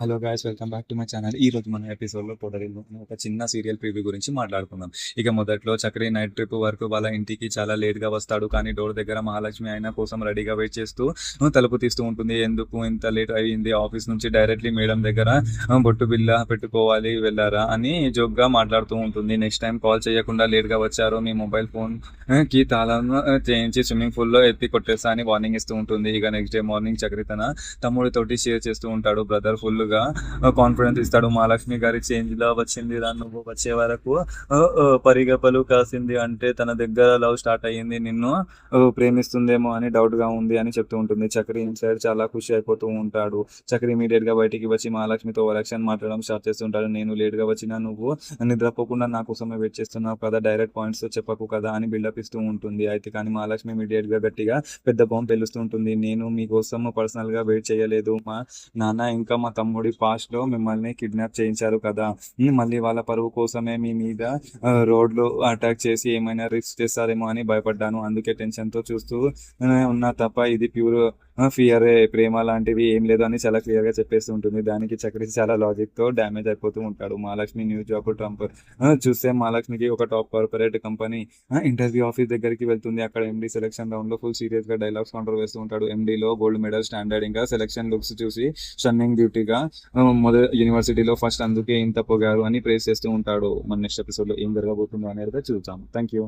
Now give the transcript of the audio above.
Hello guys, welcome back to my channel. ఈ రోజు మన ఎపిసోడ్లో పొడరిల్లు ఒక చిన్న సీరియల్ ప్రివ్యూ గురించి మాట్లాడుకుందాం. ఇక మొదట్లో చక్రి నైట్ ట్రిప్ వరకు వాళ్ళ ఇంటికి చాలా లేట్గా వస్తాడు. కానీ డోర్ దగ్గర మహాలక్ష్మి ఆయన కోసం రెడీగా వెయిట్ చేస్తూ తలుపు తీస్తూ ఉంటుంది. ఎందుకు ఇంత లేట్ అయ్యింది? ఆఫీస్ నుంచి డైరెక్ట్లీ మేడం దగ్గర బొట్టు బిల్ల పెట్టుకోవాలి వెళ్ళారా అని జోక్గా మాట్లాడుతూ ఉంటుంది. నెక్స్ట్ టైం కాల్ చేయకుండా లేట్గా వచ్చారు, మీ మొబైల్ ఫోన్ కి తాళం చేయించి స్విమ్మింగ్ పూల్లో ఎత్తి కొట్టేస్తా అని వార్నింగ్ ఇస్తూ ఉంటుంది. ఇక నెక్స్ట్ డే మార్నింగ్ చక్రి తన తమ్ముడితోటి షేర్ చేస్తూ ఉంటాడు. బ్రదర్ ఫుల్ గా కాన్ఫిడెన్స్ ఇస్తాడు. మహాలక్ష్మి గారి చేంజ్ లా వచ్చింది రా, నువ్వు వచ్చే వరకు పరిగెపలు కాసింది అంటే తన దగ్గర లవ్ స్టార్ట్ అయ్యింది, నిన్ను ప్రేమిస్తుందేమో అని డౌట్ గా ఉంది అని చెప్తూ ఉంటుంది. చక్రి ఇన్సైడ్ చాలా ఖుషి అయిపోతూ ఉంటాడు. చక్రి ఇమీడియట్ గా బయటికి వచ్చి మహాలక్ష్మితో ఎలక్షన్ మాట్లాడడం స్టార్ట్ చేస్తుంటాడు. నేను లేట్ గా వచ్చినా నువ్వు నిద్రపోకుండా నా కోసమే వెయిట్ చేస్తున్నావు కదా, డైరెక్ట్ పాయింట్స్ చెప్పకు కదా అని బిల్డప్ ఇస్తూ ఉంటుంది. అయితే కానీ మహాలక్ష్మి ఇమీడియట్ గా గట్టిగా పెద్ద బాంబు పెలుస్తూ ఉంటుంది. నేను మీకోసం పర్సనల్ గా వెయిట్ చేయలేదు, మా నాన్న ఇంకా మా తమ్ముడి పాస్ట్ లో మిమ్మల్ని కిడ్నాప్ చేయించారు కదా, మళ్ళీ వాళ్ళ పరువు కోసమే మీ మీద రోడ్లు అటాక్ చేసి ఏమైనా రిస్క్ చేస్తారేమో అని భయపడ్డాను. అందుకే టెన్షన్ తో చూస్తూ ఉన్నా తప్ప ఇది ప్యూర్ ఫియర్, ప్రేమ లాంటివి ఏం లేదు అని చాలా క్లియర్ గా చెప్పేస్తూ ఉంటుంది. దానికి చక్రి చాలా లాజిక్ తో డ్యామేజ్ అయిపోతూ ఉంటాడు. మహాలక్ష్మి న్యూ జాబ్ ట్రంప్ చూస్తే మహాలక్ష్మికి ఒక top corporate company interview office దగ్గరికి వెళ్తుంది. అక్కడ ఎండి సెలక్షన్ రౌండ్ లో ఫుల్ సీరియస్ గా డైలాగ్స్ కౌంటర్ వేస్తూ ఉంటాడు. ఎండీలో గోల్డ్ మెడల్ స్టాండర్డ్ ఇంకా సెలక్షన్ లుక్స్ చూసి స్టన్నింగ్ బ్యూటీగా యూనివర్సిటీలో ఫస్ట్, అందుకే ఇంత పొగారు అని ప్రేస్ చేస్తూ ఉంటాడు. మన నెక్స్ట్ ఎపిసోడ్ లో ఏం జరగబోతుందో అనేది చూద్దాం. Thank you.